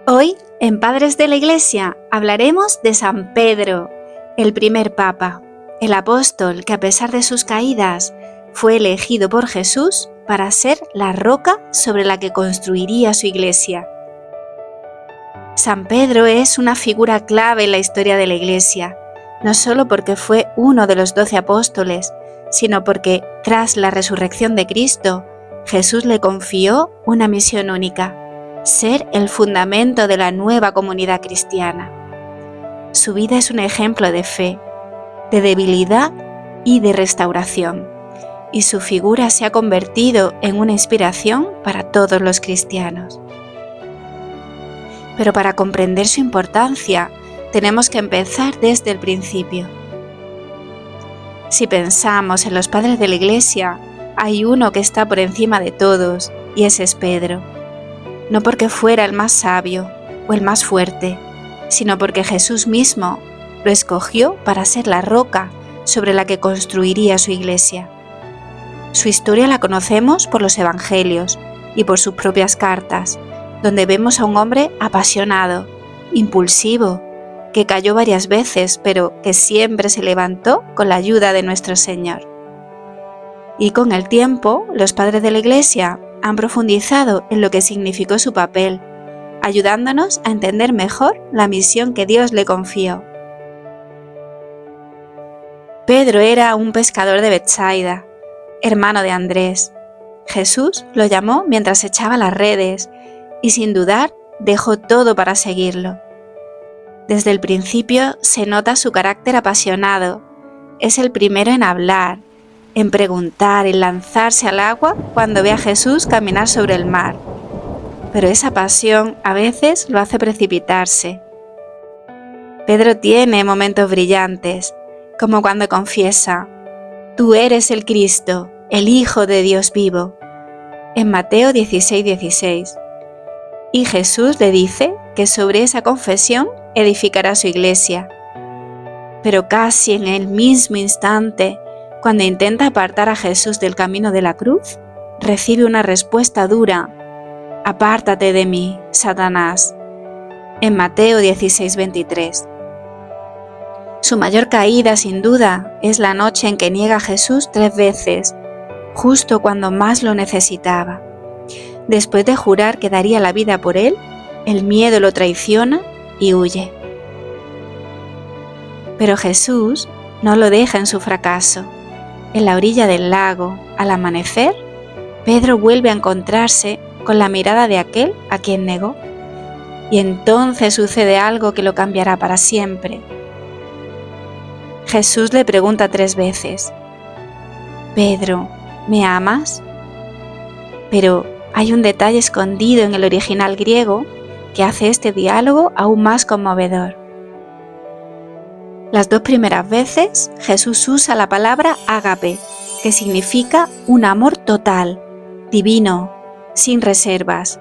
Hoy, en Padres de la Iglesia, hablaremos de San Pedro, el primer papa, el apóstol que a pesar de sus caídas fue elegido por Jesús para ser la roca sobre la que construiría su Iglesia. San Pedro es una figura clave en la historia de la Iglesia, no solo porque fue uno de los 12 apóstoles, sino porque, tras la resurrección de Cristo, Jesús le confió una misión única: ser el fundamento de la nueva comunidad cristiana. Su vida es un ejemplo de fe, de debilidad y de restauración, y su figura se ha convertido en una inspiración para todos los cristianos. Pero para comprender su importancia, tenemos que empezar desde el principio. Si pensamos en los padres de la Iglesia, hay uno que está por encima de todos, y ese es Pedro. No porque fuera el más sabio o el más fuerte, sino porque Jesús mismo lo escogió para ser la roca sobre la que construiría su Iglesia. Su historia la conocemos por los Evangelios y por sus propias cartas, donde vemos a un hombre apasionado, impulsivo, que cayó varias veces, pero que siempre se levantó con la ayuda de nuestro Señor. Y con el tiempo, los padres de la Iglesia han profundizado en lo que significó su papel, ayudándonos a entender mejor la misión que Dios le confió. Pedro era un pescador de Betsaida, hermano de Andrés. Jesús lo llamó mientras echaba las redes y sin dudar dejó todo para seguirlo. Desde el principio se nota su carácter apasionado. Es el primero en hablar, en preguntar, en lanzarse al agua cuando ve a Jesús caminar sobre el mar. Pero esa pasión a veces lo hace precipitarse. Pedro tiene momentos brillantes, como cuando confiesa: «Tú eres el Cristo, el Hijo de Dios vivo», en Mateo 16:16. Y Jesús le dice que sobre esa confesión edificará su Iglesia. Pero casi en el mismo instante, cuando intenta apartar a Jesús del camino de la cruz, recibe una respuesta dura: «Apártate de mí, Satanás», en Mateo 16:23. Su mayor caída, sin duda, es la noche en que niega a Jesús 3 veces, justo cuando más lo necesitaba. Después de jurar que daría la vida por él, el miedo lo traiciona y huye. Pero Jesús no lo deja en su fracaso. En la orilla del lago, al amanecer, Pedro vuelve a encontrarse con la mirada de aquel a quien negó. Y entonces sucede algo que lo cambiará para siempre. Jesús le pregunta 3 veces: «Pedro, ¿me amas?». Pero hay un detalle escondido en el original griego que hace este diálogo aún más conmovedor. Las 2 primeras veces Jesús usa la palabra ágape, que significa un amor total, divino, sin reservas.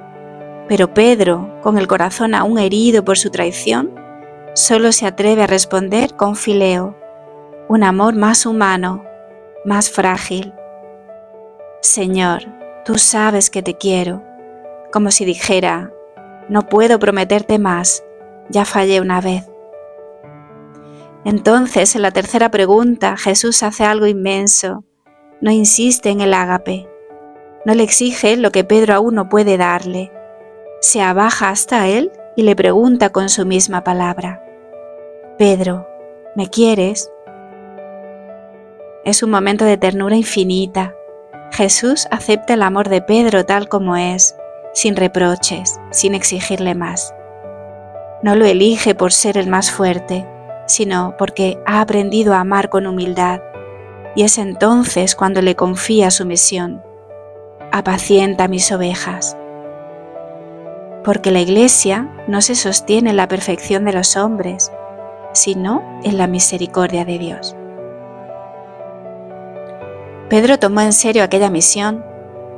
Pero Pedro, con el corazón aún herido por su traición, solo se atreve a responder con fileo, un amor más humano, más frágil. «Señor, tú sabes que te quiero», como si dijera: «No puedo prometerte más, ya fallé una vez». Entonces, en la tercera pregunta, Jesús hace algo inmenso. No insiste en el ágape. No le exige lo que Pedro aún no puede darle. Se abaja hasta él y le pregunta con su misma palabra: «Pedro, ¿me quieres?». Es un momento de ternura infinita. Jesús acepta el amor de Pedro tal como es, sin reproches, sin exigirle más. No lo elige por ser el más fuerte, sino porque ha aprendido a amar con humildad, y es entonces cuando le confía su misión: «Apacienta mis ovejas». Porque la Iglesia no se sostiene en la perfección de los hombres, sino en la misericordia de Dios. Pedro tomó en serio aquella misión,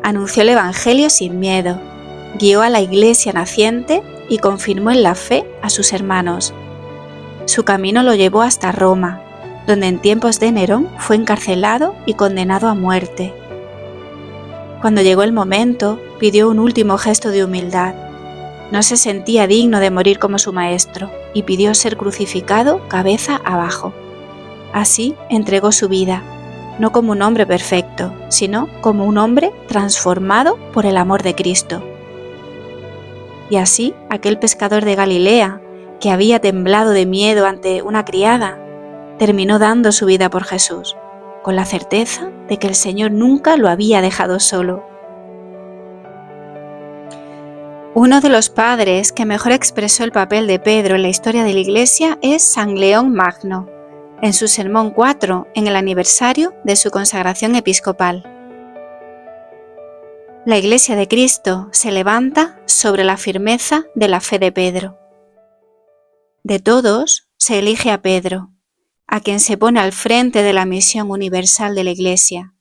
anunció el Evangelio sin miedo, guió a la Iglesia naciente y confirmó en la fe a sus hermanos. Su camino lo llevó hasta Roma, donde en tiempos de Nerón fue encarcelado y condenado a muerte. Cuando llegó el momento, pidió un último gesto de humildad: No se sentía digno de morir como su maestro y pidió ser crucificado cabeza abajo. Así entregó su vida, no como un hombre perfecto, sino como un hombre transformado por el amor de Cristo. Y así aquel pescador de Galilea, que había temblado de miedo ante una criada, terminó dando su vida por Jesús, con la certeza de que el Señor nunca lo había dejado solo. Uno de los padres que mejor expresó el papel de Pedro en la historia de la Iglesia es San León Magno, en su Sermón 4, en el aniversario de su consagración episcopal. La Iglesia de Cristo se levanta sobre la firmeza de la fe de Pedro. De todos se elige a Pedro, a quien se pone al frente de la misión universal de la Iglesia,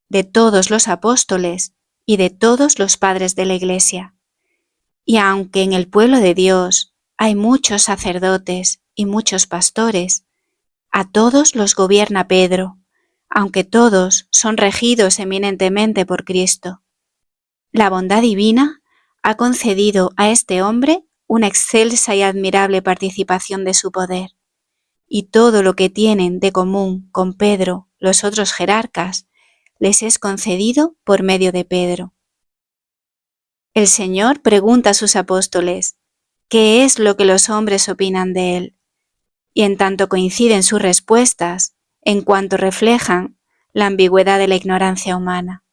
de todos los apóstoles y de todos los padres de la Iglesia. Y aunque en el pueblo de Dios hay muchos sacerdotes y muchos pastores, a todos los gobierna Pedro, aunque todos son regidos eminentemente por Cristo. La bondad divina ha concedido a este hombre una excelsa y admirable participación de su poder, y todo lo que tienen de común con Pedro los otros jerarcas les es concedido por medio de Pedro. El Señor pregunta a sus apóstoles, ¿qué es lo que los hombres opinan de él? Y en tanto coinciden sus respuestas, en cuanto reflejan la ambigüedad de la ignorancia humana.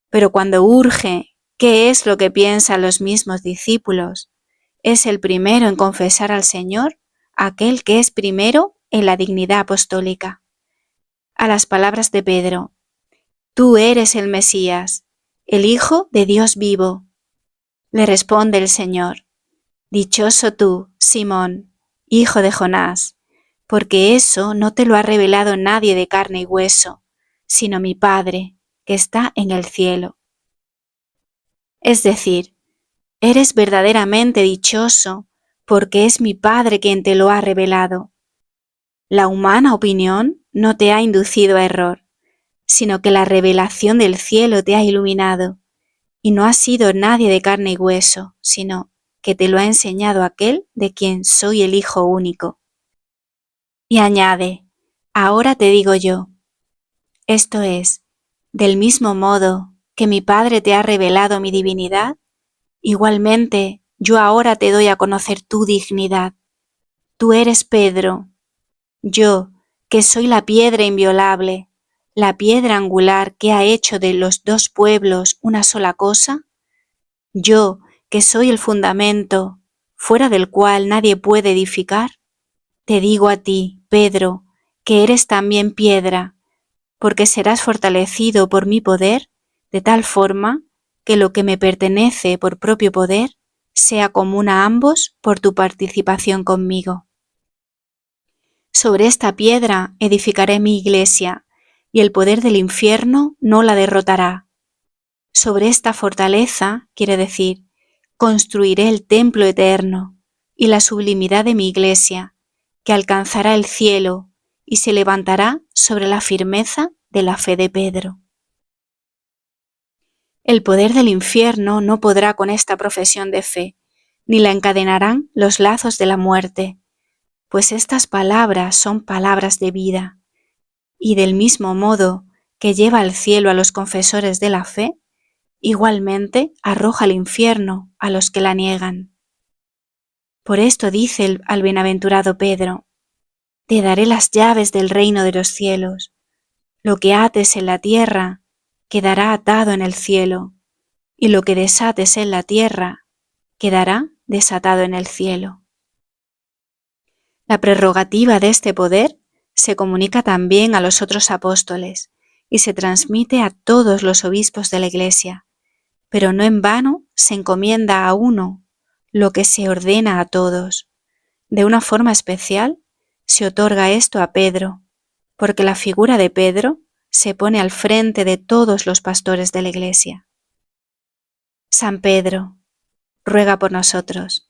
Pero cuando urge qué es lo que piensan los mismos discípulos, es el primero en confesar al Señor aquel que es primero en la dignidad apostólica. A las palabras de Pedro, tú eres el Mesías, el Hijo de Dios vivo. Le responde el Señor, dichoso tú, Simón, hijo de Jonás, porque eso no te lo ha revelado nadie de carne y hueso, sino mi Padre, que está en el cielo. Es decir, eres verdaderamente dichoso, porque es mi Padre quien te lo ha revelado. La humana opinión no te ha inducido a error, sino que la revelación del cielo te ha iluminado, y no ha sido nadie de carne y hueso, sino que te lo ha enseñado aquel de quien soy el Hijo único. Y añade, ahora te digo yo, esto es, del mismo modo que mi Padre te ha revelado mi divinidad, igualmente yo ahora te doy a conocer tu dignidad. Tú eres Pedro, yo, que soy la piedra inviolable, la piedra angular que ha hecho de los dos pueblos una sola cosa, yo, que soy el fundamento, fuera del cual nadie puede edificar, te digo a ti, Pedro, que eres también piedra, porque serás fortalecido por mi poder, de tal forma que lo que me pertenece por propio poder sea común a ambos por tu participación conmigo. Sobre esta piedra edificaré mi iglesia, y el poder del infierno no la derrotará. Sobre esta fortaleza, quiere decir, construiré el templo eterno y la sublimidad de mi iglesia, que alcanzará el cielo y se levantará sobre la firmeza de la fe de Pedro. El poder del infierno no podrá con esta profesión de fe, ni la encadenarán los lazos de la muerte, pues estas palabras son palabras de vida, y del mismo modo que lleva al cielo a los confesores de la fe, igualmente arroja al infierno a los que la niegan. Por esto dice al bienaventurado Pedro, te daré las llaves del reino de los cielos. Lo que ates en la tierra quedará atado en el cielo, y lo que desates en la tierra quedará desatado en el cielo. La prerrogativa de este poder se comunica también a los otros apóstoles y se transmite a todos los obispos de la Iglesia, pero no en vano se encomienda a uno lo que se ordena a todos. De una forma especial se otorga esto a Pedro, porque la figura de Pedro se pone al frente de todos los pastores de la Iglesia. San Pedro, ruega por nosotros.